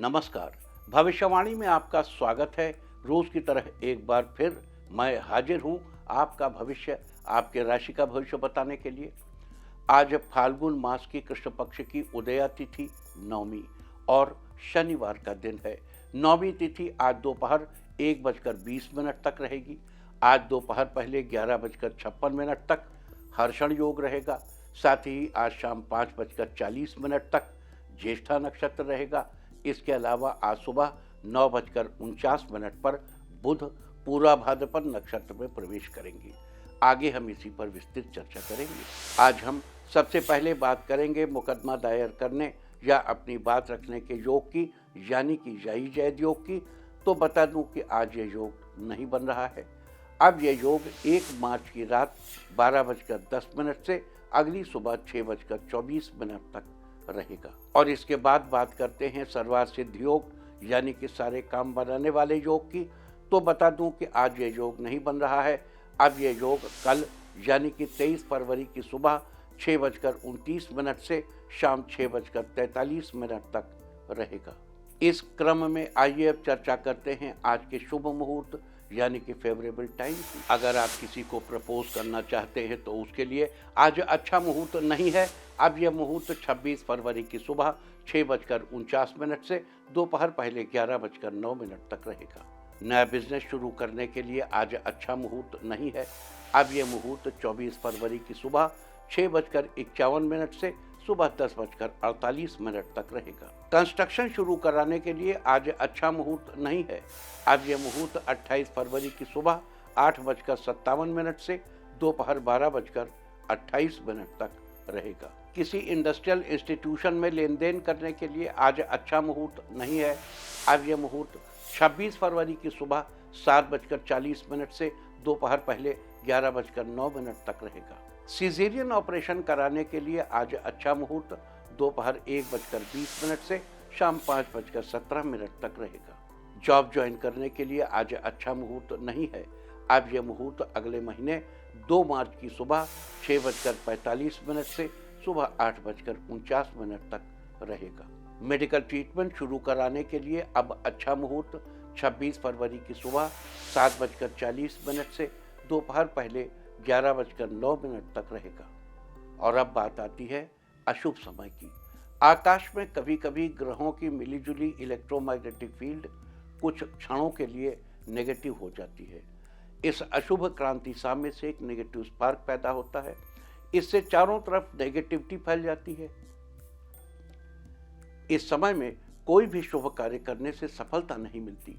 नमस्कार। भविष्यवाणी में आपका स्वागत है। रोज की तरह एक बार फिर मैं हाजिर हूं आपका भविष्य, आपके राशि का भविष्य बताने के लिए। आज फाल्गुन मास की कृष्ण पक्ष की उदया तिथि नवमी और शनिवार का दिन है। नवमी तिथि आज दोपहर 1:20 तक रहेगी। आज दोपहर पहले 11:56 तक हर्षण योग रहेगा। साथ ही आज शाम 5:40 तक ज्येष्ठा नक्षत्र रहेगा। इसके अलावा आज सुबह 9:49 पर बुध पूरा भाद्रपद नक्षत्र में प्रवेश करेंगे। आगे हम इसी पर विस्तृत चर्चा करेंगे। आज हम सबसे पहले बात करेंगे मुकदमा दायर करने या अपनी बात रखने के योग की, यानी कि जय जैद योग की। तो बता दूं कि आज ये योग नहीं बन रहा है। अब यह योग 1 मार्च की रात 12:10 से अगली सुबह 6:24 तक रहेगा। और इसके बाद बात करते हैं सर्वार्थ सिद्ध योग, यानी कि सारे काम बनाने वाले योग की। तो बता दूं कि आज ये योग नहीं बन रहा है। अब ये योग कल यानी कि 23 फरवरी की सुबह 6:29 से शाम 6:43 तक रहेगा। इस क्रम में आइए अब चर्चा करते हैं आज के शुभ मुहूर्त यानी कि फेवरेबल टाइम की। अगर आप किसी को प्रपोज करना चाहते हैं तो उसके लिए आज अच्छा मुहूर्त नहीं है। अब यह मुहूर्त 26 फरवरी की सुबह 6:49 से दोपहर पहले 11:09 तक रहेगा। नया बिजनेस शुरू करने के लिए आज अच्छा मुहूर्त नहीं है। अब यह मुहूर्त 24 फरवरी की सुबह 6:51 से सुबह 10:48 तक रहेगा। कंस्ट्रक्शन शुरू कराने के लिए आज अच्छा मुहूर्त नहीं है। अब यह मुहूर्त 28 फरवरी की सुबह 8:57 से दोपहर 12:28 तक रहेगा। किसी इंडस्ट्रियल इंस्टीट्यूशन में लेन देन करने के लिए आज अच्छा मुहूर्त नहीं है। अब यह मुहूर्त 26 फरवरी की सुबह 7:40 से दोपहर पहले 11:09 तक रहेगा। सीजेरियन ऑपरेशन कराने के लिए आज अच्छा मुहूर्त दोपहर 1:20 से शाम 5:17 तक रहेगा। जॉब ज्वाइन करने के लिए आज अच्छा मुहूर्त नहीं है। अब यह मुहूर्त अगले महीने 2 मार्च की सुबह 6:45 से सुबह 8:49 तक रहेगा। मेडिकल ट्रीटमेंट शुरू कराने के लिए अब अच्छा मुहूर्त 26 फरवरी की सुबह 7:40 से दोपहर पहले 11:09 तक रहेगा। और अब बात आती है अशुभ समय की। आकाश में कभी कभी ग्रहों की मिलीजुली इलेक्ट्रोमैग्नेटिक फील्ड कुछ क्षणों के लिए नेगेटिव हो जाती है। इस अशुभ क्रांति साम्य से एक नेगेटिव स्पार्क पैदा होता है। इससे चारों तरफ नेगेटिविटी फैल जाती है। इस समय में कोई भी शुभ कार्य करने से सफलता नहीं मिलती।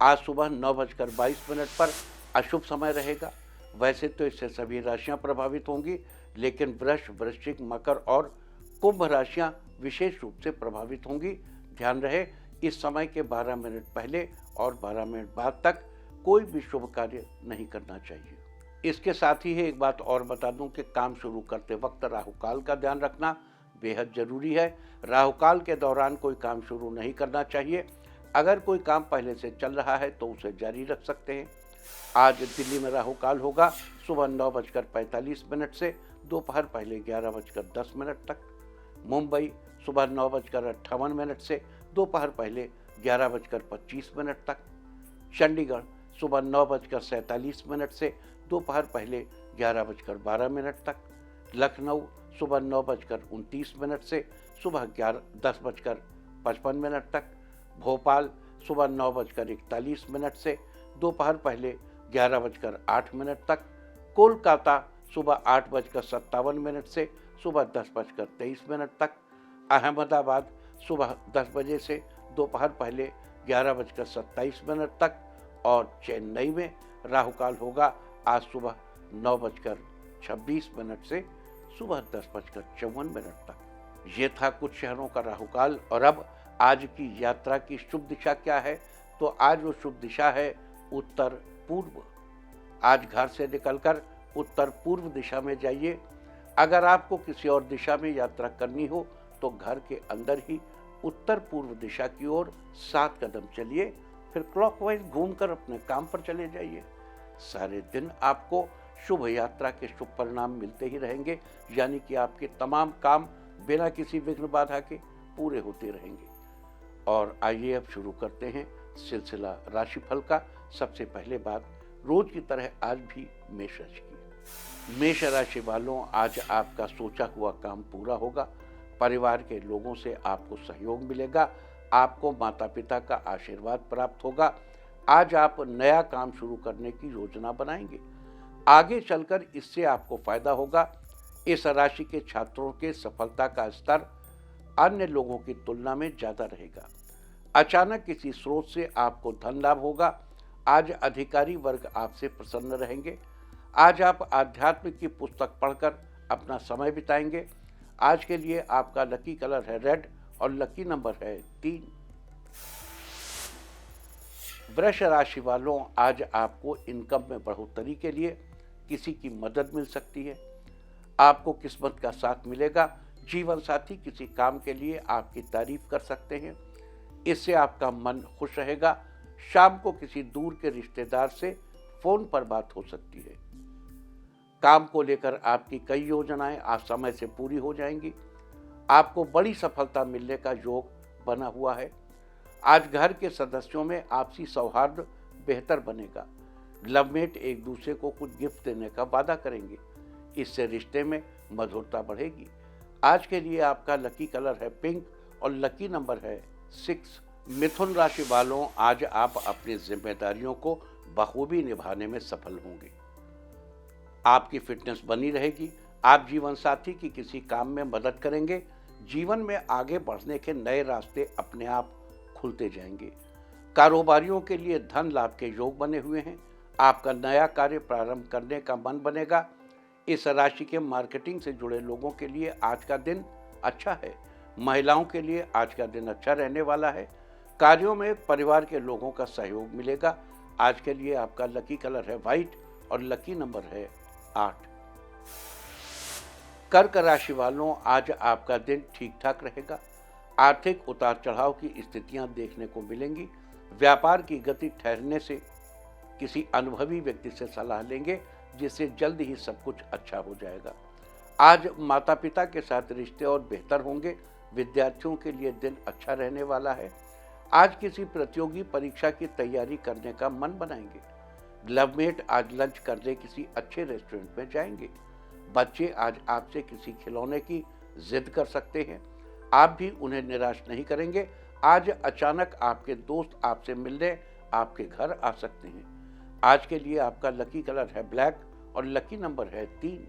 आज सुबह 9:22 पर अशुभ समय रहेगा। वैसे तो इससे सभी राशियां प्रभावित होंगी, लेकिन वृष, वृश्चिक, मकर और कुंभ राशियां विशेष रूप से प्रभावित होंगी। ध्यान रहे, इस समय के 12 मिनट पहले और 12 मिनट बाद तक कोई भी शुभ कार्य नहीं करना चाहिए। इसके साथ ही एक बात और बता दूं कि काम शुरू करते वक्त राहुकाल का ध्यान रखना बेहद जरूरी है। राहुकाल के दौरान कोई काम शुरू नहीं करना चाहिए। अगर कोई काम पहले से चल रहा है तो उसे जारी रख सकते हैं। आज दिल्ली में राहुकाल होगा सुबह 9:45 से दोपहर पहले 11:10 तक। मुंबई सुबह 9:58 से दोपहर पहले 11:25 तक। चंडीगढ़ सुबह 9:47 से दोपहर पहले 11:12 तक। लखनऊ सुबह 9:29 से सुबह 10:55 तक। भोपाल सुबह 9:41 से दोपहर पहले 11:08 तक। कोलकाता सुबह 8:57 से सुबह 10:23 तक। अहमदाबाद सुबह 10 बजे से दोपहर पहले 11:27 तक। और चेन्नई में राहुकाल होगा आज सुबह 9:26 से सुबह 10:54 तक। ये था कुछ शहरों का राहुकाल। और अब आज की यात्रा की शुभ दिशा क्या है? तो आज वो शुभ दिशा है उत्तर पूर्व। आज घर से निकलकर उत्तर पूर्व दिशा में जाइए। अगर आपको किसी और दिशा में यात्रा करनी हो तो घर के अंदर ही उत्तर पूर्व दिशा की ओर 7 कदम चलिए, फिर क्लॉकवाइज घूमकर अपने काम पर चले जाइए। सारे दिन आपको शुभ यात्रा के शुभ परिणाम मिलते ही रहेंगे, यानी कि आपके तमाम काम बिना किसी विघ्न बाधा के पूरे होते रहेंगे। और आइए अब शुरू करते हैं सिलसिला राशिफल का। सबसे पहले बात रोज की तरह आज भी मेष राशि की। मेष राशि वालों, आज आपका सोचा हुआ काम पूरा होगा। परिवार के लोगों से आपको सहयोग मिलेगा। आपको माता पिता का आशीर्वाद प्राप्त होगा। आज आप नया काम शुरू करने की योजना बनाएंगे। आगे चलकर इससे आपको फायदा होगा। इस राशि के छात्रों के सफलता का स्तर अन्य लोगों की तुलना में ज्यादा रहेगा। अचानक किसी स्रोत से आपको धन लाभ होगा। आज अधिकारी वर्ग आपसे प्रसन्न रहेंगे। आज आप आध्यात्म की पुस्तक पढ़कर अपना समय बिताएंगे। आज के लिए आपका लकी कलर है रेड और लकी नंबर है 3। वृष राशि वालों, आज आपको इनकम में बढ़ोतरी के लिए किसी की मदद मिल सकती है। आपको किस्मत का साथ मिलेगा। जीवन साथी किसी काम के लिए आपकी तारीफ कर सकते हैं। इससे आपका मन खुश रहेगा। शाम को किसी दूर के रिश्तेदार से फोन पर बात हो सकती है। काम को लेकर आपकी कई योजनाएं आज समय से पूरी हो जाएंगी। आपको बड़ी सफलता मिलने का योग बना हुआ है। आज घर के सदस्यों में आपसी सौहार्द बेहतर बनेगा। लवमेट एक दूसरे को कुछ गिफ्ट देने का वादा करेंगे। इससे रिश्ते में मधुरता बढ़ेगी। आज के लिए आपका लकी कलर है पिंक और लकी नंबर है 6। मिथुन राशि वालों, आज आप अपनी जिम्मेदारियों को बखूबी निभाने में सफल होंगे। आपकी फिटनेस बनी रहेगी। आप जीवन साथी की किसी काम में मदद करेंगे। जीवन में आगे बढ़ने के नए रास्ते अपने आप खुलते जाएंगे। कारोबारियों के लिए धन लाभ के योग बने हुए हैं। आपका नया कार्य प्रारंभ करने का मन बनेगा। इस राशि के मार्केटिंग से जुड़े लोगों के लिए आज का दिन अच्छा है। महिलाओं के लिए आज का दिन अच्छा रहने वाला है। कार्यों में परिवार के लोगों का सहयोग मिलेगा। आज के लिए आपका लकी कलर है व्हाइट और लकी नंबर है 8। कर्क राशि वालों, आज आपका दिन ठीक ठाक रहेगा। आर्थिक उतार चढ़ाव की स्थितियां देखने को मिलेंगी। व्यापार की गति ठहरने से किसी अनुभवी व्यक्ति से सलाह लेंगे, जिससे जल्द ही सब कुछ अच्छा हो जाएगा। आज माता पिता के साथ रिश्ते और बेहतर होंगे। विद्यार्थियों के लिए दिन अच्छा रहने वाला है। आज किसी प्रतियोगी परीक्षा की तैयारी करने का मन बनाएंगे। लवमेट आज लंच करने किसी अच्छे रेस्टोरेंट में जाएंगे। बच्चे आज आपसे किसी खिलौने की जिद कर सकते हैं। आप भी उन्हें निराश नहीं करेंगे। आज अचानक आपके दोस्त आपसे मिलने आपके घर आ सकते हैं। आज के लिए आपका लकी कलर है ब्लैक और लकी नंबर है 3।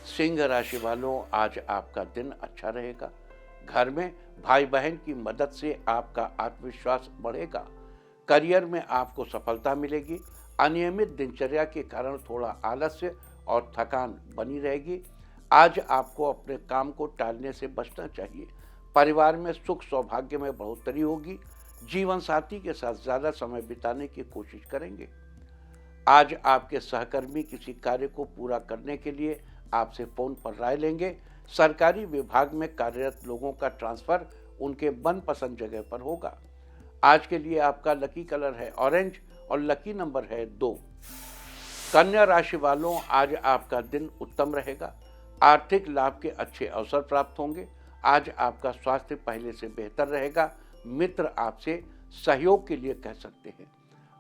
सिंह राशि वालों, आज आपका दिन अच्छा रहेगा। घर में भाई बहन की मदद से आपका आत्मविश्वास बढ़ेगा। करियर में आपको सफलता मिलेगी। अनियमित दिनचर्या के कारण थोड़ा आलस्य और थकान बनी रहेगी। आज आपको अपने काम को टालने से बचना चाहिए। परिवार में सुख सौभाग्य में बढ़ोतरी होगी। जीवन साथी के साथ ज्यादा समय बिताने की कोशिश करेंगे। आज आपके सहकर्मी किसी कार्य को पूरा करने के लिए आपसे फोन पर राय लेंगे। सरकारी विभाग में कार्यरत लोगों का ट्रांसफर उनके मनपसंद जगह पर होगा। आज के लिए आपका लकी कलर है ऑरेंज और लकी नंबर है 2। कन्या राशि वालों, आज आपका दिन उत्तम रहेगा। आर्थिक लाभ के अच्छे अवसर प्राप्त होंगे। आज आपका स्वास्थ्य पहले से बेहतर रहेगा। मित्र आपसे सहयोग के लिए कह सकते हैं।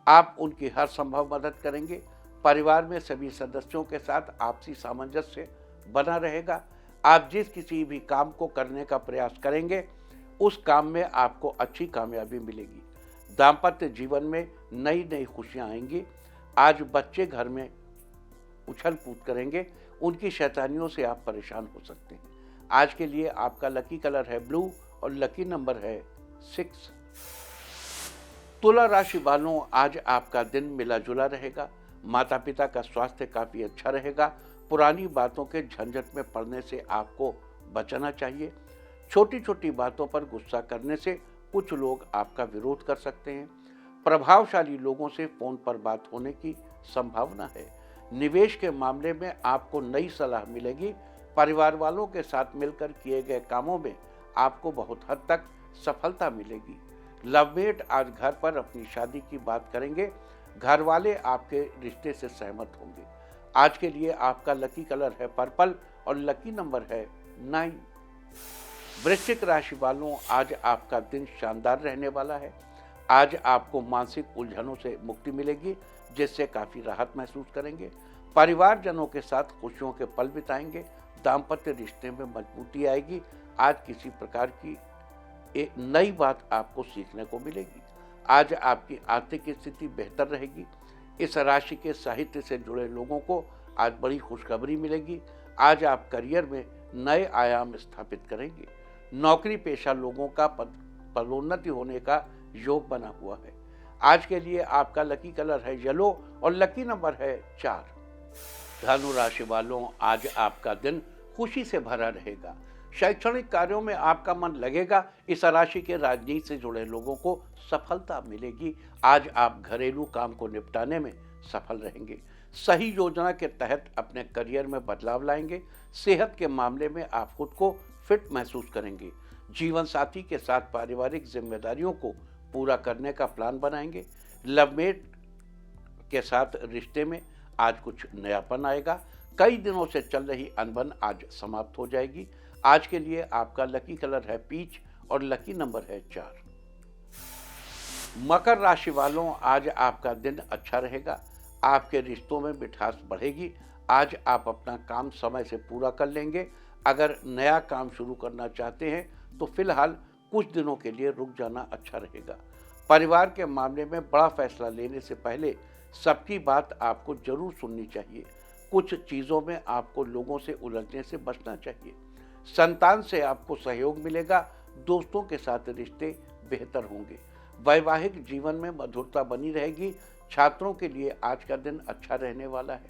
आप उनकी हर संभव मदद करेंगे। परिवार में सभी सदस्यों के साथ आपसी सामंजस्य बना रहेगा। आप जिस किसी भी काम को करने का प्रयास करेंगे, उस काम में आपको अच्छी कामयाबी मिलेगी। दाम्पत्य जीवन में नई नई खुशियां आएंगी। आज बच्चे घर में उछल कूद करेंगे। उनकी शैतानियों से आप परेशान हो सकते हैं। आज के लिए आपका लकी कलर है ब्लू और लकी नंबर है 6। तुला राशि वालों, आज आपका दिन मिला जुला रहेगा। माता पिता का स्वास्थ्य काफी अच्छा रहेगा। पुरानी बातों के झंझट में पड़ने से आपको बचना चाहिए। छोटी छोटी बातों पर गुस्सा करने से कुछ लोग आपका विरोध कर सकते हैं। प्रभावशाली लोगों से फोन पर बात होने की संभावना है। निवेश के मामले में आपको नई सलाह मिलेगी। परिवार वालों के साथ मिलकर किए गए कामों में आपको बहुत हद तक सफलता मिलेगी। लवमेट आज घर पर अपनी शादी की बात करेंगे। घर वाले आपके रिश्ते से सहमत होंगे। आज के लिए आपका लकी कलर है पर्पल और लकी नंबर है 9। वृश्चिक राशि वालों, आज आपका दिन शानदार रहने वाला है। आज आपको मानसिक उलझनों से मुक्ति मिलेगी, जिससे काफ़ी राहत महसूस करेंगे। परिवारजनों के साथ खुशियों के पल बिताएंगे। दाम्पत्य रिश्ते में मजबूती आएगी। आज किसी प्रकार की एक नई बात आपको सीखने को मिलेगी। आज आपकी आर्थिक स्थिति बेहतर रहेगी। इस राशि के साहित्य से जुड़े लोगों को आज बड़ी खुशखबरी मिलेगी। आज आप करियर में नए आयाम स्थापित करेंगे। नौकरी पेशा लोगों का पदोन्नति होने का योग बना हुआ है। आज के लिए आपका लकी कलर है येलो और लकी नंबर है 4। धनु राशि वालों, आज आपका दिन खुशी से भरा रहेगा। शैक्षणिक कार्यों में आपका मन लगेगा। इस राशि के राजनीति से जुड़े लोगों को सफलता मिलेगी। आज आप घरेलू काम को निपटाने में सफल रहेंगे। सही योजना के तहत अपने करियर में बदलाव लाएंगे। सेहत के मामले में आप खुद को फिट महसूस करेंगे। जीवन साथी के साथ पारिवारिक जिम्मेदारियों को पूरा करने का प्लान बनाएंगे। लवमेट के साथ रिश्ते में आज कुछ नयापन आएगा। कई दिनों से चल रही अनबन आज समाप्त हो जाएगी। आज के लिए आपका लकी कलर है पीच और लकी नंबर है 4। मकर राशि वालों, आज आपका दिन अच्छा रहेगा। आपके रिश्तों में मिठास बढ़ेगी। आज आप अपना काम समय से पूरा कर लेंगे। अगर नया काम शुरू करना चाहते हैं तो फिलहाल कुछ दिनों के लिए रुक जाना अच्छा रहेगा। परिवार के मामले में बड़ा फैसला लेने से पहले सबकी बात आपको जरूर सुननी चाहिए। कुछ चीज़ों में आपको लोगों से उलझने से बचना चाहिए। संतान से आपको सहयोग मिलेगा। दोस्तों के साथ रिश्ते बेहतर होंगे। वैवाहिक जीवन में मधुरता बनी रहेगी। छात्रों के लिए आज का दिन अच्छा रहने वाला है।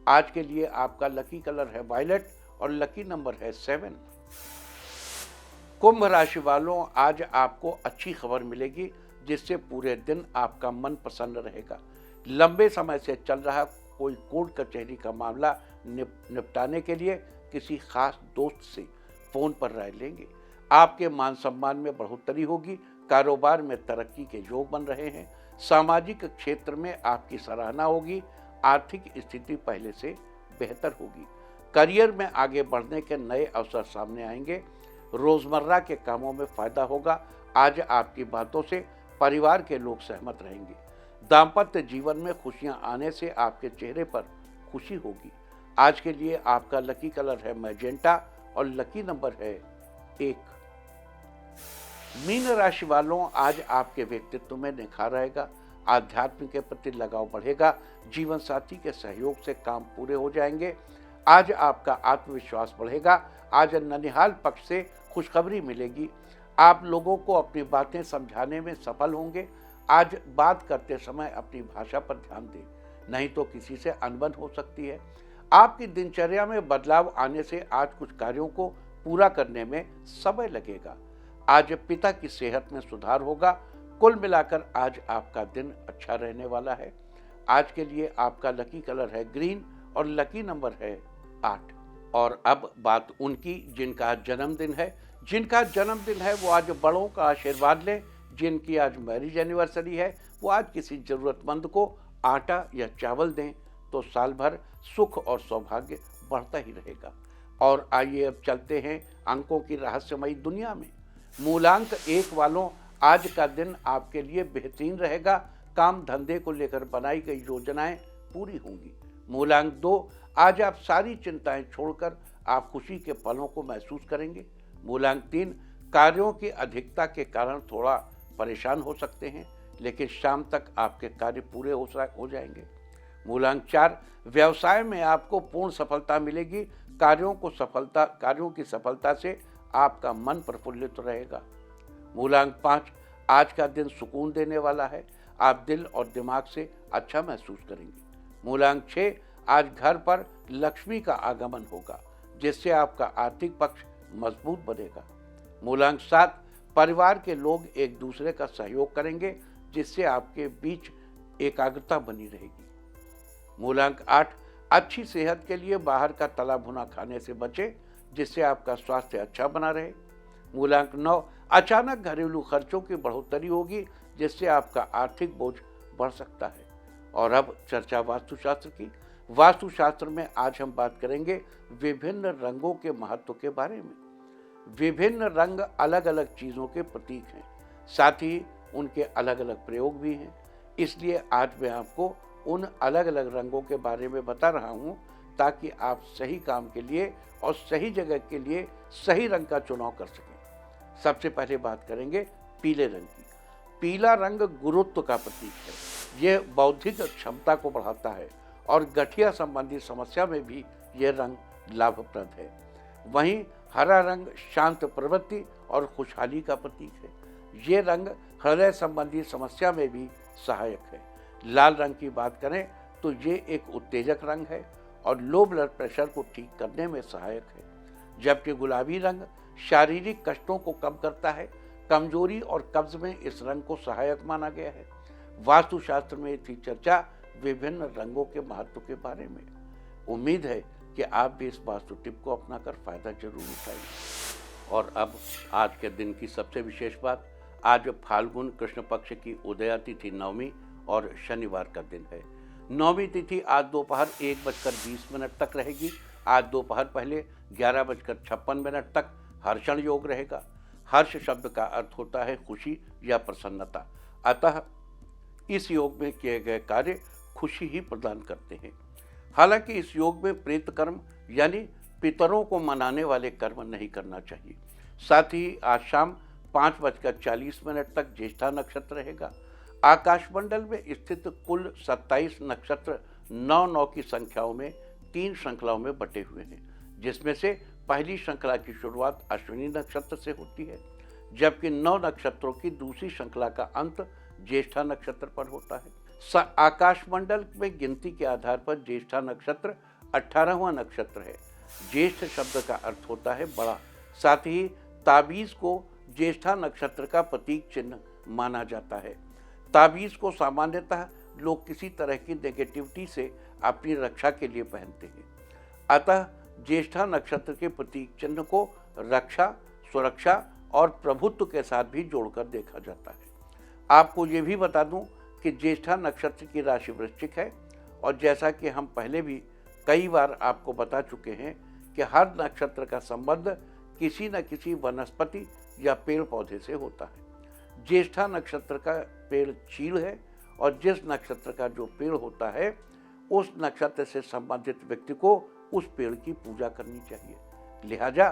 आज के लिए आपका लकी कलर है वायलेट और लकी नंबर है 7। कुंभ राशि वालों, आज आपको अच्छी खबर मिलेगी, जिससे पूरे दिन आपका मन प्रसन्न रहेगा। लंबे समय से चल रहा कोई कोर्ट कचहरी का मामला निपटाने के लिए किसी खास दोस्त से फोन पर राय लेंगे। आपके मान सम्मान में बढ़ोतरी होगी। कारोबार में तरक्की के योग बन रहे हैं। सामाजिक क्षेत्र में आपकी सराहना होगी। आर्थिक स्थिति पहले से बेहतर होगी। करियर में आगे बढ़ने के नए अवसर सामने आएंगे। रोजमर्रा के कामों में फायदा होगा। आज आपकी बातों से परिवार के लोग सहमत रहेंगे। दाम्पत्य जीवन में खुशियां आने से आपके चेहरे पर खुशी होगी। आज के लिए आपका लकी कलर है मैजेंटा और लकी नंबर है 1। मीन राशि वालों, आज आपके व्यक्तित्व में निखार आएगा। आध्यात्म के प्रति लगाव बढ़ेगा। जीवन साथी के सहयोग से काम पूरे हो जाएंगे। आज आपका आत्मविश्वास बढ़ेगा। आज ननिहाल पक्ष से खुशखबरी मिलेगी। आप लोगों को अपनी बातें समझाने में सफल होंगे। आज बात करते समय अपनी भाषा पर ध्यान दें, नहीं तो किसी से अनबन हो सकती है। आपकी दिनचर्या में बदलाव आने से आज कुछ कार्यों को पूरा करने में समय लगेगा। आज पिता की सेहत में सुधार होगा। कुल मिलाकर आज आपका दिन अच्छा रहने वाला है। आज के लिए आपका लकी कलर है ग्रीन और लकी नंबर है 8। और अब बात उनकी जिनका आज जन्मदिन है। जिनका जन्मदिन है वो आज बड़ों का आशीर्वाद लें। जिनकी आज मैरिज एनिवर्सरी है वो आज किसी ज़रूरतमंद को आटा या चावल दें, तो साल भर सुख और सौभाग्य बढ़ता ही रहेगा। और आइए अब चलते हैं अंकों की रहस्यमयी दुनिया में। मूलांक 1 वालों, आज का दिन आपके लिए बेहतरीन रहेगा। काम धंधे को लेकर बनाई गई योजनाएं पूरी होंगी। मूलांक 2, आज आप सारी चिंताएं छोड़कर आप खुशी के पलों को महसूस करेंगे। मूलांक 3, कार्यों की अधिकता के कारण थोड़ा परेशान हो सकते हैं, लेकिन शाम तक आपके कार्य पूरे हो जाएंगे। मूलांक 4, व्यवसाय में आपको पूर्ण सफलता मिलेगी। कार्यों की सफलता से आपका मन प्रफुल्लित रहेगा। मूलांक 5, आज का दिन सुकून देने वाला है। आप दिल और दिमाग से अच्छा महसूस करेंगे। मूलांक 6, आज घर पर लक्ष्मी का आगमन होगा, जिससे आपका आर्थिक पक्ष मजबूत बनेगा। मूलांक 7, परिवार के लोग एक दूसरे का सहयोग करेंगे, जिससे आपके बीच एकाग्रता बनी रहेगी। मूलांक 8, अच्छी सेहत के लिए बाहर का तला भुना खाने से बचें, जिससे आपका स्वास्थ्य अच्छा बना रहे। मूलांक 9, अचानक घरेलू खर्चों की बढ़ोतरी होगी, जिससे आपका आर्थिक बोझ बढ़ सकता है। और अब चर्चा वास्तुशास्त्र की। वास्तुशास्त्र में आज हम बात करेंगे विभिन्न रंगों के महत्व के बारे में। विभिन्न रंग अलग अलग चीज़ों के प्रतीक हैं, साथ ही उनके अलग अलग प्रयोग भी हैं। इसलिए आज मैं आपको उन अलग अलग रंगों के बारे में बता रहा हूँ ताकि आप सही काम के लिए और सही जगह के लिए सही रंग का चुनाव कर सकें। सबसे पहले बात करेंगे पीले रंग की। पीला रंग गुरुत्व का प्रतीक है। यह बौद्धिक क्षमता को बढ़ाता है और गठिया संबंधी समस्या में भी यह रंग लाभप्रद है। वहीं हरा रंग शांत प्रवृत्ति और खुशहाली का प्रतीक है। ये रंग हृदय संबंधी समस्या में भी सहायक है। लाल रंग की बात करें तो ये एक उत्तेजक रंग है और लो ब्लड प्रेशर को ठीक करने में सहायक है। जबकि गुलाबी रंग शारीरिक कष्टों को कम करता है। कमजोरी और कब्ज में इस रंग को सहायक माना गया है। वास्तुशास्त्र में थी चर्चा विभिन्न रंगों के महत्व के बारे में। उम्मीद है कि आप भी इस वास्तु टिप को अपनाकर फायदा जरूर उठाएंगे। और अब आज के दिन की सबसे विशेष बात, आज फाल्गुन कृष्ण पक्ष की उदया तिथि नवमी और शनिवार का दिन है। नौवीं तिथि आज दोपहर 1:20 तक रहेगी। आज दोपहर पहले 11:56 तक हर्षण योग रहेगा। हर्ष शब्द का अर्थ होता है खुशी या प्रसन्नता, अतः इस योग में किए गए कार्य खुशी ही प्रदान करते हैं। हालांकि इस योग में प्रेत कर्म यानी पितरों को मनाने वाले कर्म नहीं करना चाहिए। साथ ही आज शाम 5:40 तक ज्येष्ठा नक्षत्र रहेगा। आकाशमंडल में स्थित कुल 27 नक्षत्र 9 की संख्याओं में 3 श्रृंखलाओं में बटे हुए हैं, जिसमें से पहली श्रृंखला की शुरुआत अश्विनी नक्षत्र से होती है, जबकि 9 नक्षत्रों की दूसरी श्रृंखला का अंत ज्येष्ठा नक्षत्र पर होता है। आकाशमंडल में गिनती के आधार पर ज्येष्ठा नक्षत्र 18वां नक्षत्र है। ज्येष्ठ शब्द का अर्थ होता है बड़ा। साथ ही ताबीज को ज्येष्ठा नक्षत्र का प्रतीक चिन्ह माना जाता है। ताबीज को सामान्यतः लोग किसी तरह की नेगेटिविटी से अपनी रक्षा के लिए पहनते हैं, अतः ज्येष्ठा नक्षत्र के प्रतीक चिन्ह को रक्षा, सुरक्षा और प्रभुत्व के साथ भी जोड़कर देखा जाता है। आपको ये भी बता दूं कि ज्येष्ठा नक्षत्र की राशि वृश्चिक है और जैसा कि हम पहले भी कई बार आपको बता चुके हैं कि हर नक्षत्र का संबंध किसी न किसी वनस्पति या पेड़ पौधे से होता है। ज्येष्ठा नक्षत्र का पेड़ चीड़ है और जिस नक्षत्र का जो पेड़ होता है उस नक्षत्र से संबंधित व्यक्ति को उस पेड़ की पूजा करनी चाहिए। लिहाजा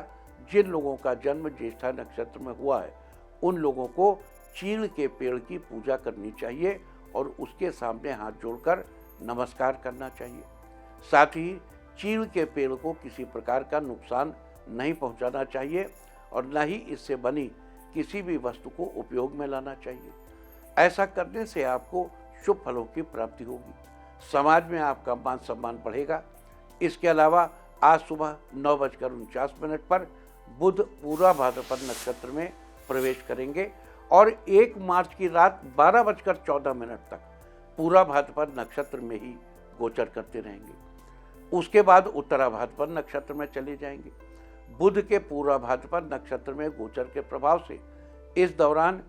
जिन लोगों का जन्म ज्येष्ठा नक्षत्र में हुआ है उन लोगों को चीड़ के पेड़ की पूजा करनी चाहिए और उसके सामने हाथ जोड़कर नमस्कार करना चाहिए। साथ ही चीड़ के पेड़ को किसी प्रकार का नुकसान नहीं पहुंचाना चाहिए और न ही इससे बनी किसी भी वस्तु को उपयोग में लाना चाहिए। ऐसा करने से आपको शुभ फलों की प्राप्ति होगी। समाज में आपका मान सम्मान बढ़ेगा। इसके अलावा आज सुबह 9:49 पर बुध पूरा भाद्रपद नक्षत्र में प्रवेश करेंगे और 1 मार्च की रात 12:14 तक पूरा भाद्रपद नक्षत्र में ही गोचर करते रहेंगे। उसके बाद उत्तरा भाद्रपद नक्षत्र में चले जाएंगे। बुध के पूरा भाद्रपद नक्षत्र में गोचर के प्रभाव से इस दौरान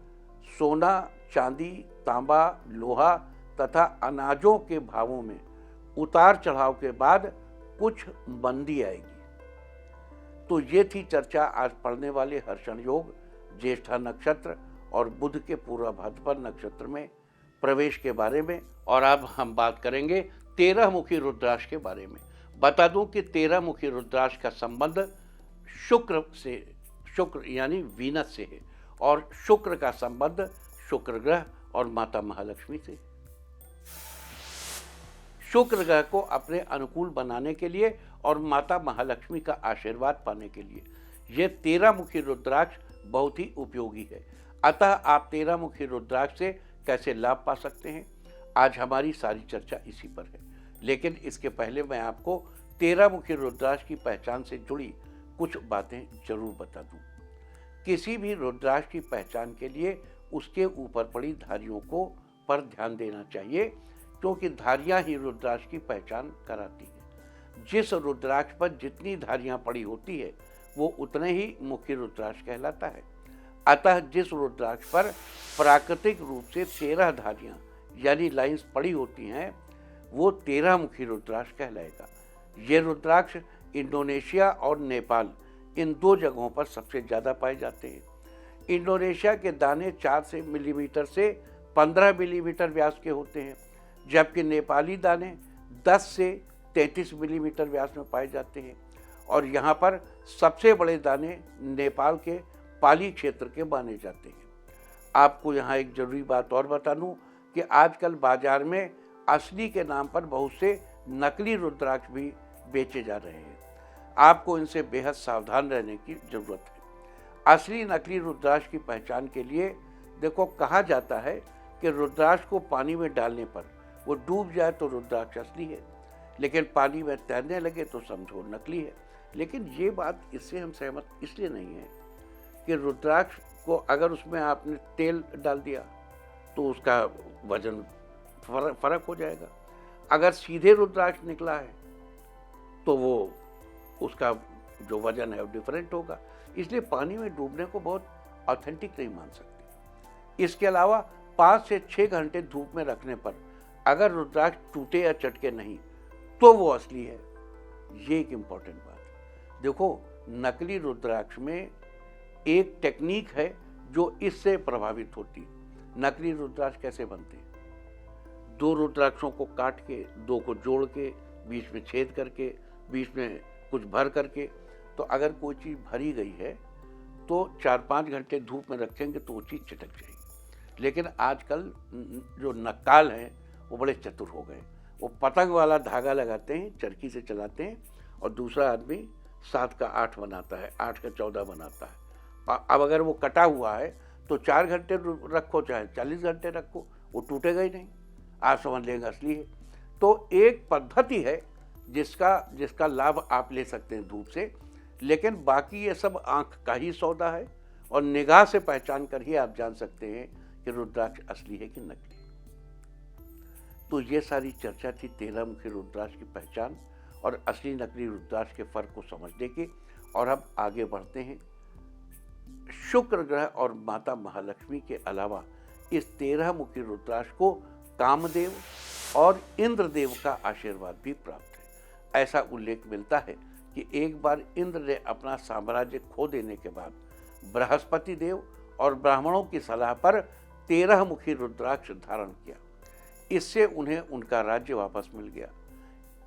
सोना, चांदी, तांबा, लोहा तथा अनाजों के भावों में उतार चढ़ाव के बाद कुछ मंदी आएगी। तो ये थी चर्चा आज पढ़ने वाले हर्षण योग, ज्येष्ठा नक्षत्र और बुध के पूरा भाद्रपद नक्षत्र में प्रवेश के बारे में। और अब हम बात करेंगे 13 मुखी रुद्राक्ष के बारे में। बता दूं कि 13 मुखी रुद्राक्ष का संबंध शुक्र यानी वीनस से है और शुक्र का संबंध शुक्र ग्रह और माता महालक्ष्मी से। शुक्र ग्रह को अपने अनुकूल बनाने के लिए और माता महालक्ष्मी का आशीर्वाद पाने के लिए यह 13 मुखी रुद्राक्ष बहुत ही उपयोगी है। अतः आप 13 मुखी रुद्राक्ष से कैसे लाभ पा सकते हैं, आज हमारी सारी चर्चा इसी पर है। लेकिन इसके पहले मैं आपको 13 मुखी रुद्राक्ष की पहचान से जुड़ी कुछ बातें जरूर बता दूं। किसी भी रुद्राक्ष की पहचान के लिए उसके ऊपर पड़ी धारियों को पर ध्यान देना चाहिए, क्योंकि धारियां ही रुद्राक्ष की पहचान कराती है। जिस रुद्राक्ष पर जितनी धारियां पड़ी होती है वो उतने ही मुखी रुद्राक्ष कहलाता है। अतः जिस रुद्राक्ष पर प्राकृतिक रूप से 13 धारियां यानी लाइंस पड़ी होती हैं वो 13 मुखी रुद्राक्ष कहलाएगा। ये रुद्राक्ष इंडोनेशिया और नेपाल इन 2 जगहों पर सबसे ज़्यादा पाए जाते हैं। इंडोनेशिया के दाने 4 से मिलीमीटर से 15 मिलीमीटर व्यास के होते हैं, जबकि नेपाली दाने 10 से 33 मिलीमीटर व्यास में पाए जाते हैं। और यहाँ पर सबसे बड़े दाने नेपाल के पाली क्षेत्र के माने जाते हैं। आपको यहाँ एक जरूरी बात और बता दूँ कि आजकल बाजार में असली के नाम पर बहुत से नकली रुद्राक्ष भी बेचे जा रहे हैं। आपको इनसे बेहद सावधान रहने की जरूरत है। असली नकली रुद्राक्ष की पहचान के लिए देखो, कहा जाता है कि रुद्राक्ष को पानी में डालने पर वो डूब जाए तो रुद्राक्ष असली है, लेकिन पानी में तैरने लगे तो समझो नकली है। लेकिन ये बात इससे हम सहमत इसलिए नहीं है कि रुद्राक्ष को अगर उसमें आपने तेल डाल दिया तो उसका वजन फर्क हो जाएगा। अगर सीधे रुद्राक्ष निकला है तो वो उसका जो वजन है वो डिफरेंट होगा। इसलिए पानी में डूबने को बहुत ऑथेंटिक नहीं मान सकते। इसके अलावा 5 से 6 घंटे धूप में रखने पर अगर रुद्राक्ष टूटे या चटके नहीं तो वो असली है। ये एक इम्पॉर्टेंट बात है। देखो, नकली रुद्राक्ष में एक टेक्निक है जो इससे प्रभावित होती है। नकली रुद्राक्ष कैसे बनते हैं? 2 रुद्राक्षों को काट के, 2 को जोड़ के, बीच में छेद करके, बीच में कुछ भर करके, तो अगर कोई चीज़ भरी गई है तो 4-5 घंटे धूप में रखेंगे तो वो चीज़ चटक जाएगी। लेकिन आजकल जो नक्काल हैं वो बड़े चतुर हो गए। वो पतंग वाला धागा लगाते हैं, चरखी से चलाते हैं, और दूसरा आदमी 7 का 8 बनाता है, 8 का 14 बनाता है। अब अगर वो कटा हुआ है तो 4 घंटे रखो चाहे 40 घंटे रखो, वो टूटेगा ही नहीं। आप समझ लेंगे असली है। तो एक पद्धति है जिसका लाभ आप ले सकते हैं धूप से, लेकिन बाकी ये सब आंख का ही सौदा है, और निगाह से पहचान कर ही आप जान सकते हैं कि रुद्राक्ष असली है कि नकली। तो ये सारी चर्चा थी 13 मुखी रुद्राक्ष की पहचान और असली नकली रुद्राक्ष के फर्क को समझने की। और अब आगे बढ़ते हैं। शुक्र ग्रह और माता महालक्ष्मी के अलावा इस 13 मुखी रुद्राक्ष को कामदेव और इंद्रदेव का आशीर्वाद भी प्राप्त है। ऐसा उल्लेख मिलता है कि एक बार इंद्र ने अपना साम्राज्य खो देने के बाद बृहस्पति देव और ब्राह्मणों की सलाह पर 13 मुखी रुद्राक्ष धारण किया। इससे उन्हें उनका राज्य वापस मिल गया।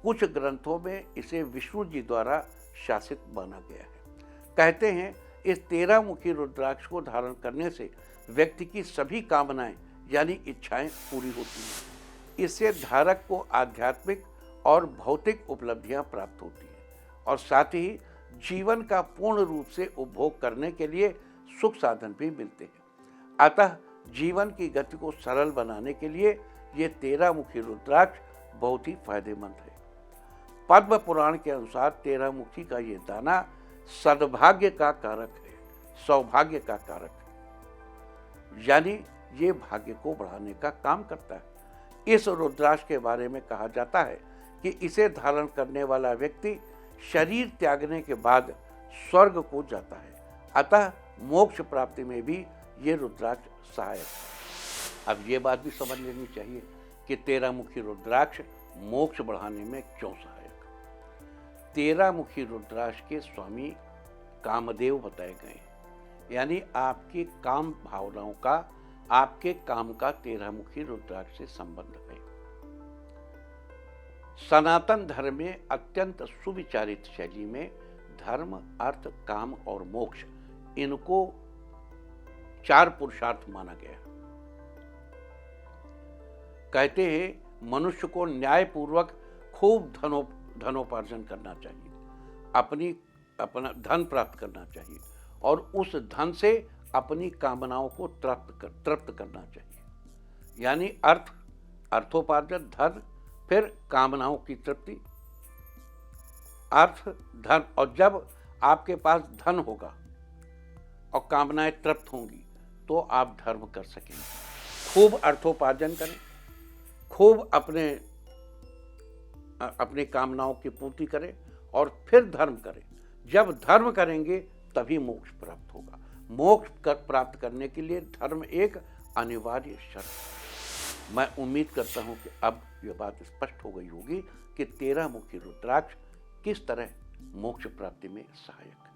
कुछ ग्रंथों में इसे विष्णु जी द्वारा शासित माना गया है। कहते हैं इस 13 मुखी रुद्राक्ष को धारण करने से व्यक्ति की सभी कामनाएं यानी इच्छाएं पूरी होती हैं। इससे धारक को आध्यात्मिक और भौतिक उपलब्धियां प्राप्त होती हैं और साथ ही जीवन का पूर्ण रूप से उपभोग करने के लिए सुख साधन भी मिलते हैं। अतः जीवन की गति को सरल बनाने के लिए ये 13 मुखी रुद्राक्ष बहुत ही फायदेमंद है। पद्म पुराण के अनुसार 13 मुखी का ये दाना सद्भाग्य का कारक है, सौभाग्य का कारक है, यानी ये भाग्य को बढ़ाने का काम करता है। इस रुद्राक्ष के बारे में कहा जाता है कि इसे धारण करने वाला व्यक्ति शरीर त्यागने के बाद स्वर्ग को जाता है। अतः मोक्ष प्राप्ति में भी ये रुद्राक्ष सहायक है। अब ये बात भी समझ लेनी चाहिए कि 13 मुखी रुद्राक्ष मोक्ष बढ़ाने में क्यों सहायक। 13 मुखी रुद्राक्ष के स्वामी कामदेव बताए गए, यानी आपकी काम भावनाओं का, आपके काम का 13 मुखी रुद्राक्ष से संबंध है। सनातन धर्म में अत्यंत सुविचारित शैली में धर्म, अर्थ, काम और मोक्ष, इनको 4 पुरुषार्थ माना गया। कहते हैं मनुष्य को न्यायपूर्वक खूब धनोपार्जन करना चाहिए, अपना धन प्राप्त करना चाहिए और उस धन से अपनी कामनाओं को तृप्त करना चाहिए। यानी अर्थोपार्जन, धन, फिर कामनाओं की तृप्ति, अर्थ, धन। और जब आपके पास धन होगा और कामनाएं तृप्त होंगी तो आप धर्म कर सकेंगे। खूब अर्थोपार्जन करें, खूब अपनी कामनाओं की पूर्ति करें और फिर धर्म करें। जब धर्म करेंगे तभी मोक्ष प्राप्त होगा। मोक्ष प्राप्त करने के लिए धर्म एक अनिवार्य शर्त है। मैं उम्मीद करता हूं कि अब यह बात स्पष्ट हो गई होगी कि 13 मुखी रुद्राक्ष किस तरह मोक्ष प्राप्ति में सहायक है।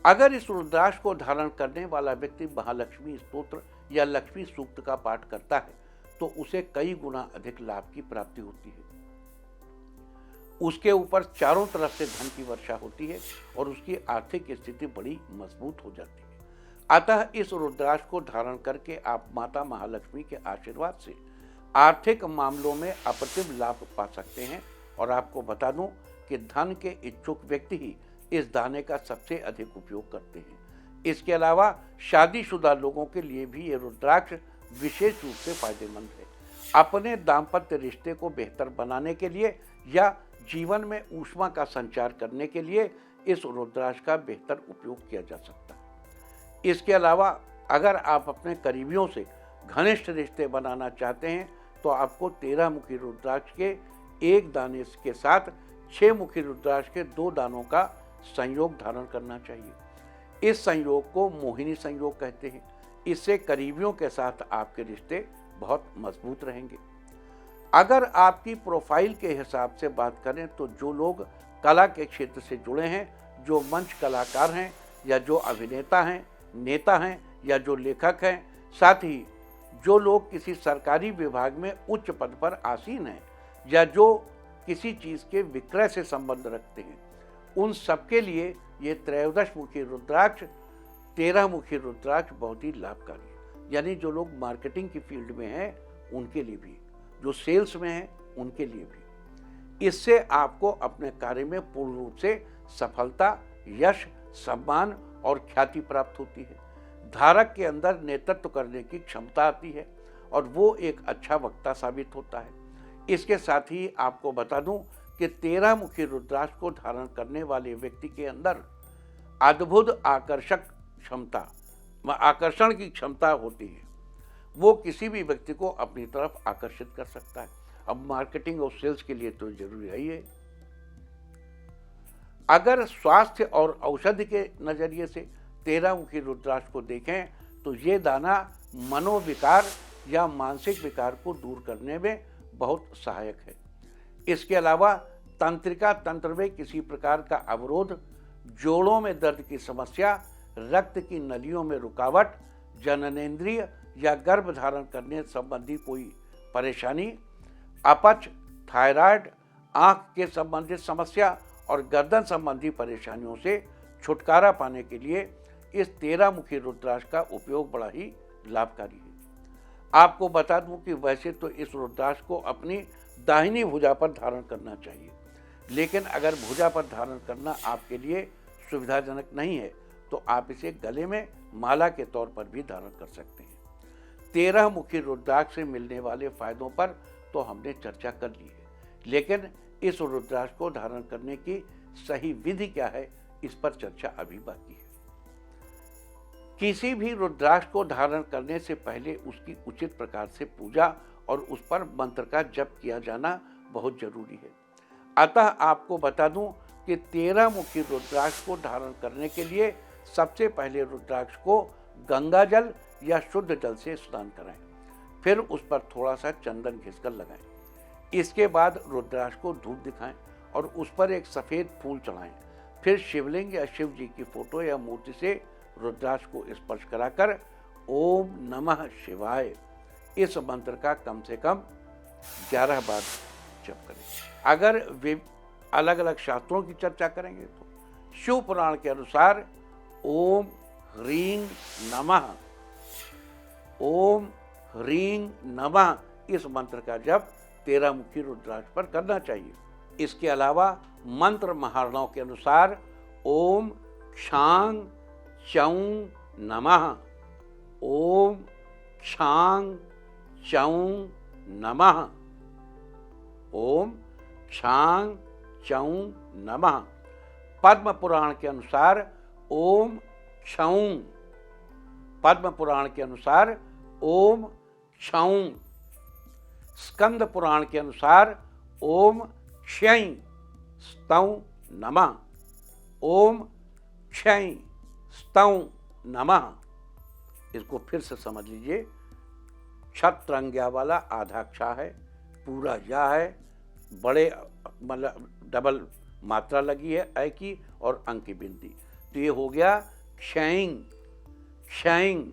अगर इस रुद्राक्ष को धारण करने वाला व्यक्ति महालक्ष्मी स्तोत्र या लक्ष्मी सूक्त का पाठ करता है तो उसे कई गुना अधिक लाभ की प्राप्ति होती है। उसके ऊपर चारों तरफ से धन की वर्षा होती है और उसकी आर्थिक स्थिति बड़ी मजबूत हो जाती है। अतः इस रुद्राक्ष को धारण करके आप माता महालक्ष्मी के आशीर्वाद से आर्थिक मामलों में अप्रतिम लाभ पा सकते हैं। और आपको बता दूं कि धन के इच्छुक व्यक्ति ही इस दाने का सबसे अधिक उपयोग करते हैं। इसके अलावा शादीशुदा लोगों के लिए भी ये रुद्राक्ष विशेष रूप से फायदेमंद है। अपने दाम्पत्य रिश्ते को बेहतर बनाने के लिए या जीवन में ऊष्मा का संचार करने के लिए इस रुद्राक्ष का बेहतर उपयोग किया जा सकता है। इसके अलावा अगर आप अपने करीबियों से घनिष्ठ रिश्ते बनाना चाहते हैं तो आपको 13 मुखी रुद्राक्ष के एक दाने के साथ 6 मुखी रुद्राक्ष के 2 दानों का संयोग धारण करना चाहिए। इस संयोग को मोहिनी संयोग कहते हैं। इससे करीबियों के साथ आपके रिश्ते बहुत मजबूत रहेंगे। अगर आपकी प्रोफाइल के हिसाब से बात करें तो जो लोग कला के क्षेत्र से जुड़े हैं, जो मंच कलाकार हैं या जो अभिनेता हैं, नेता हैं या जो लेखक हैं, साथ ही जो लोग किसी सरकारी विभाग में उच्च पद पर आसीन हैं या जो किसी चीज़ के विक्रय से संबंध रखते हैं, उन सबके लिए ये 13 मुखी रुद्राक्ष 13 मुखी रुद्राक्ष बहुत ही लाभकारी है। यानी जो लोग मार्केटिंग की फील्ड में हैं उनके लिए भी, जो सेल्स में हैं उनके लिए भी। इससे आपको अपने कार्य में पूर्ण रूप से सफलता, यश, सम्मान और ख्याति प्राप्त होती है। धारक के अंदर नेतृत्व करने की क्षमता आती है और वो एक अच्छा वक्ता साबित होता है। इसके साथ ही आपको बता दूं कि 13 मुखी रुद्राक्ष को धारण करने वाले व्यक्ति के अंदर अद्भुत आकर्षण की क्षमता होती है। वो किसी भी व्यक्ति को अपनी तरफ आकर्षित कर सकता है। अब मार्केटिंग और सेल्स के लिए तो जरूरी है ही। अगर स्वास्थ्य और औषधि के नजरिए से 13 मुखी रुद्राक्ष को देखें तो ये दाना मनोविकार या मानसिक विकार को दूर करने में बहुत सहायक है। इसके अलावा तंत्रिका तंत्र में किसी प्रकार का अवरोध, जोड़ों में दर्द की समस्या, रक्त की नलियों में रुकावट, जननेंद्रिय या गर्भ धारण करने संबंधी कोई परेशानी, अपच, थायराइड, आंख के संबंधित समस्या और गर्दन संबंधी परेशानियों से छुटकारा पाने के लिए इस 13 मुखी रुद्राक्ष का उपयोग बड़ा ही लाभकारी है। आपको बता दूं कि वैसे तो इस रुद्राक्ष को अपनी दाहिनी भुजा पर धारण करना चाहिए, लेकिन अगर भुजा पर धारण करना आपके लिए सुविधाजनक नहीं है तो आप इसे गले में माला के तौर पर भी धारण कर सकते हैं। 13 मुखी रुद्राक्ष से मिलने वाले फायदों पर तो हमने चर्चा कर ली है, लेकिन इस रुद्राक्ष को धारण करने की सही विधि क्या है, इस पर चर्चा अभी बाकी है। किसी भी रुद्राक्ष को धारण करने से पहले उसकी उचित प्रकार से पूजा और उस पर मंत्र का जप किया जाना बहुत जरूरी है। अतः आपको बता दूं कि 13 मुखी रुद्राक्ष को धारण करने के लिए सबसे पहले रुद्राक्ष को गंगा जल या शुद्ध जल से स्नान कराएं, फिर उस पर थोड़ा सा चंदन घिसकर लगाएं। इसके बाद रुद्राक्ष को धूप दिखाएं और उस पर एक सफ़ेद फूल चढ़ाएं। फिर शिवलिंग या शिव जी की फोटो या मूर्ति से रुद्राक्ष को स्पर्श कराकर ओम नमः शिवाय इस मंत्र का कम से कम 11 बार जप करें। अगर वे अलग अलग शास्त्रों की चर्चा करेंगे तो शिव पुराण के अनुसार ओम ह्रीं नमः, ओम ह्रीं नमः इस मंत्र का जप 13 मुखी रुद्राक्ष पर करना चाहिए। इसके अलावा मंत्र महारणाओं के अनुसार ओम क्षांग चौं नमः, ओम क्षांग चौं नमः, ओम क्षांग चौं नमः। पद्म पुराण के अनुसार ओम क्षौं, पद्म पुराण के अनुसार ओम क्षौं। स्कंद पुराण के अनुसार ओम क्षयं स्तौं नमः, ओम क्षयं स्तौं नमः। इसको फिर से समझ लीजिए। छत्रंग्या वाला आधा क्षा है, पूरा या है, बड़े मतलब डबल मात्रा लगी है ऐ की और अंक की बिंदी। तो ये हो गया क्षयिंग, क्षयिंग।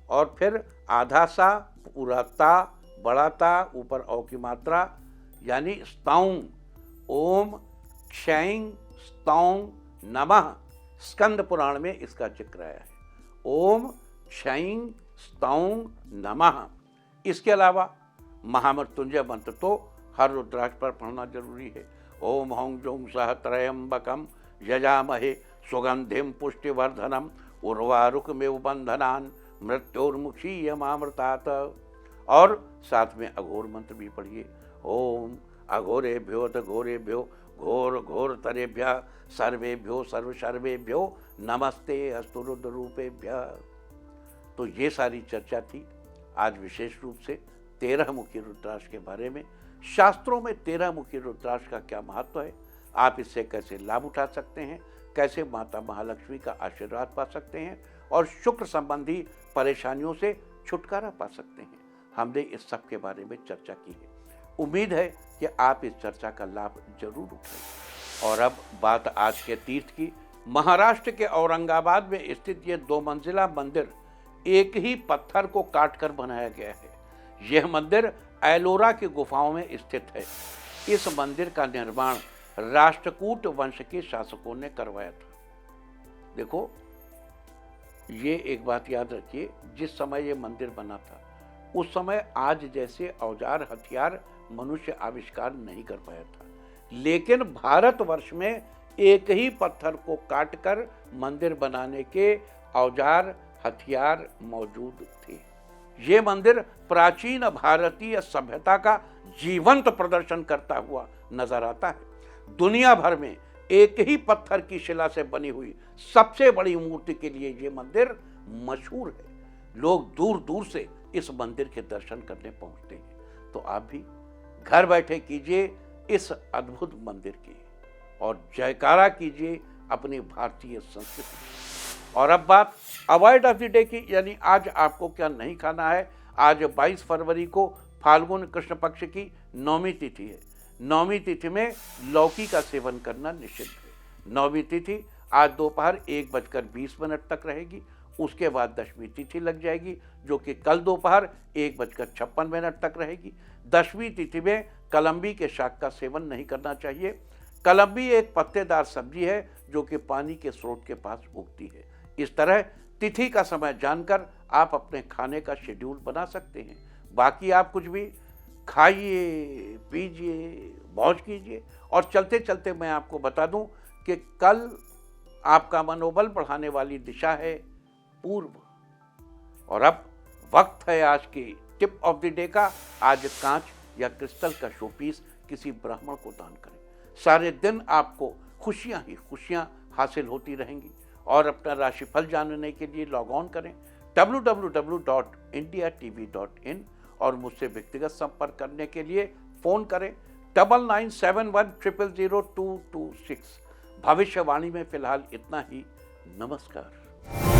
और फिर आधा सा, पूरा ता, बड़ा ता, ऊपर औ की मात्रा, यानी स्तौं। ओम क्षयिंग स्तौं नमः। स्कंद पुराण में इसका जिक्र आया है, ओम क्षयिंग स्तौं नमः। इसके अलावा महामृत्युंजय मंत्र तो हर रुद्राक्ष पर पढ़ना जरूरी है। ओम हौं जौं सह त्रयंबकम यजामहे सुगंधिम पुष्टिवर्धनम उर्वारुकमेव बंधनान मृत्योर्मुक्षीयमामृतात्। और साथ में अघोर मंत्र भी पढ़िए। ओम अघोरेभ्यो घोरेभ्यो घोर घोर तरेभ्य सर्वेभ्यो सर्व सर्वेभ्यो नमस्ते अस्तु रुद्र रूपेभ्य। तो ये सारी चर्चा थी आज विशेष रूप से 13 मुखी रुद्राक्ष के बारे में। शास्त्रों में 13 मुखी रुद्राक्ष का क्या महत्व है, आप इससे कैसे लाभ उठा सकते हैं, कैसे माता महालक्ष्मी का आशीर्वाद पा सकते हैं और शुक्र संबंधी परेशानियों से छुटकारा पा सकते हैं, हमने इस सब के बारे में चर्चा की है। उम्मीद है कि आप इस चर्चा का लाभ जरूर उठाएं। और अब बात आज के तीर्थ की। महाराष्ट्र के औरंगाबाद में स्थित ये 2 मंजिला मंदिर एक ही पत्थर को काटकर बनाया गया है। यह मंदिर एलोरा की गुफाओं में स्थित है। इस मंदिर का निर्माण राष्ट्रकूट वंश के शासकों ने करवाया था। देखो, ये एक बात याद रखिए, जिस समय ये मंदिर बना था उस समय आज जैसे औजार हथियार मनुष्य आविष्कार नहीं कर पाया था, लेकिन भारतवर्ष में एक ही पत्थर को काटकर मंदिर बनाने के औजार हथियार मौजूद थे। ये मंदिर प्राचीन भारतीय सभ्यता का जीवंत प्रदर्शन करता हुआ नजर आता है। दुनिया भर में एक ही पत्थर की शिला से बनी हुई सबसे बड़ी मूर्ति के लिए ये मंदिर मशहूर है। लोग दूर दूर से इस मंदिर के दर्शन करने पहुंचते हैं। तो आप भी घर बैठे कीजिए इस अद्भुत मंदिर की और जयकारा कीजिए अपनी भारतीय संस्कृति। और अब बात अवॉइड ऑफ द डे की, यानी आज आपको क्या नहीं खाना है। आज 22 फरवरी को फाल्गुन कृष्ण पक्ष की 9वीं तिथि है। 9वीं तिथि में लौकी का सेवन करना निषिद्ध है। 9वीं तिथि आज दोपहर 1:20 तक रहेगी। उसके बाद 10वीं तिथि लग जाएगी, जो कि कल दोपहर 1:56 तक रहेगी। 10वीं तिथि में कलम्बी के शाक का सेवन नहीं करना चाहिए। कलम्बी एक पत्तेदार सब्जी है जो कि पानी के स्रोत के पास उगती है। इस तरह तिथि का समय जानकर आप अपने खाने का शेड्यूल बना सकते हैं। बाकी आप कुछ भी खाइए, पीजिए, मौज कीजिए। और चलते चलते मैं आपको बता दूं कि कल आपका मनोबल बढ़ाने वाली दिशा है पूर्व। और अब वक्त है आज की टिप ऑफ द डे का। आज कांच या क्रिस्टल का शोपीस किसी ब्राह्मण को दान करें। सारे दिन आपको खुशियां ही खुशियां हासिल होती रहेंगी। और अपना राशिफल जानने के लिए लॉग ऑन करें www.indiatv.in और मुझसे व्यक्तिगत संपर्क करने के लिए फ़ोन करें 9971000226। भविष्यवाणी में फिलहाल इतना ही। नमस्कार।